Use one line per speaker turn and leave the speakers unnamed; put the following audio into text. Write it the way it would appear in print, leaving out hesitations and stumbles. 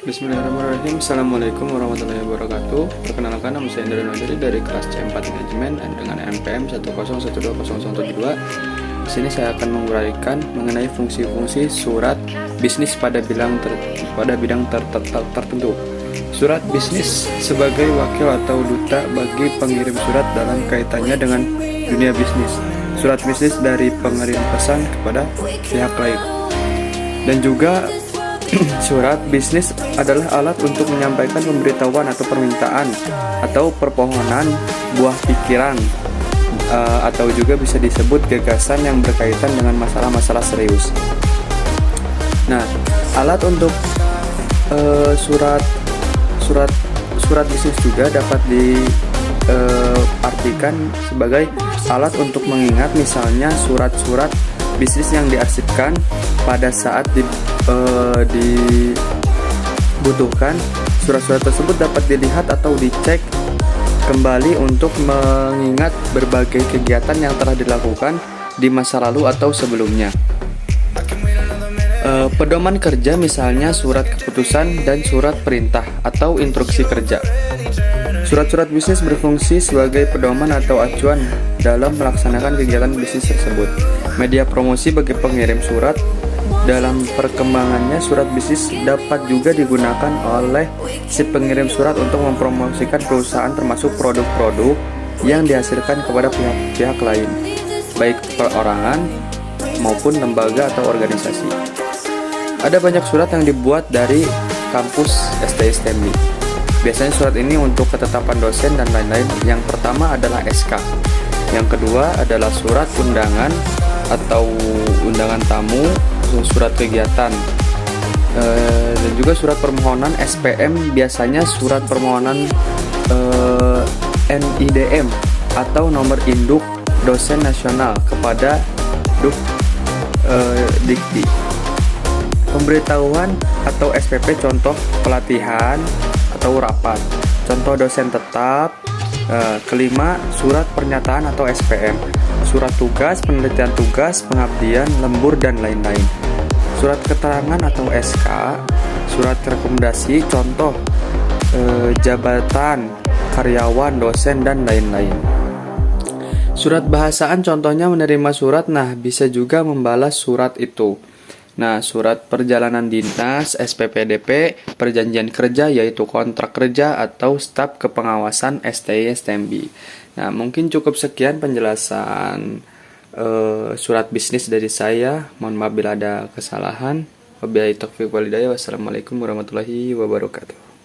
Bismillahirrahmanirrahim. Assalamualaikum warahmatullahi wabarakatuh. Perkenalkan, nama saya Indra Nandiri dari kelas C4 Manajemen dengan NPM 1012072. Di sini saya akan menguraikan mengenai fungsi-fungsi surat bisnis pada bidang tertentu. Surat bisnis sebagai wakil atau duta bagi pengirim surat dalam kaitannya dengan dunia bisnis. Surat bisnis dari pengirim pesan kepada pihak lain. Dan juga surat bisnis adalah alat untuk menyampaikan pemberitahuan atau permintaan atau permohonan buah pikiran, atau juga bisa disebut gagasan yang berkaitan dengan masalah-masalah serius. Nah, alat untuk surat bisnis juga dapat diartikan sebagai alat untuk mengingat, misalnya surat-surat bisnis yang diarsipkan pada saat dibutuhkan. Surat-surat tersebut dapat dilihat atau dicek kembali untuk mengingat berbagai kegiatan yang telah dilakukan di masa lalu atau sebelumnya. Pedoman kerja, misalnya surat keputusan dan surat perintah atau instruksi kerja. Surat-surat bisnis berfungsi sebagai pedoman atau acuan dalam melaksanakan kegiatan bisnis tersebut. Media promosi bagi pengirim surat. Dalam perkembangannya, surat bisnis dapat juga digunakan oleh si pengirim surat untuk mempromosikan perusahaan, termasuk produk-produk yang dihasilkan kepada pihak-pihak lain, baik perorangan maupun lembaga atau organisasi. Ada banyak surat yang dibuat dari kampus STI/STMB. Biasanya surat ini untuk ketetapan dosen dan lain-lain. Yang pertama adalah SK. Yang kedua adalah surat undangan atau undangan tamu, surat kegiatan, dan juga surat permohonan SPM, biasanya surat permohonan NIDM atau nomor induk dosen nasional kepada Dikti. Pemberitahuan atau SPP, contoh pelatihan atau rapat, contoh dosen tetap. Kelima, surat pernyataan atau SPM, surat tugas, penelitian tugas, pengabdian, lembur, dan lain-lain. Surat keterangan atau SK, surat rekomendasi, contoh jabatan, karyawan, dosen, dan lain-lain. Surat bahasaan, contohnya menerima surat, bisa juga membalas surat itu. Surat perjalanan dinas, SPPDP, perjanjian kerja, yaitu kontrak kerja atau staf kepengawasan STI/STMB. Mungkin cukup sekian penjelasan surat bisnis dari saya. Mohon maaf bila ada kesalahan. Wabillahi taufiq wal hidayah. Wassalamualaikum warahmatullahi wabarakatuh.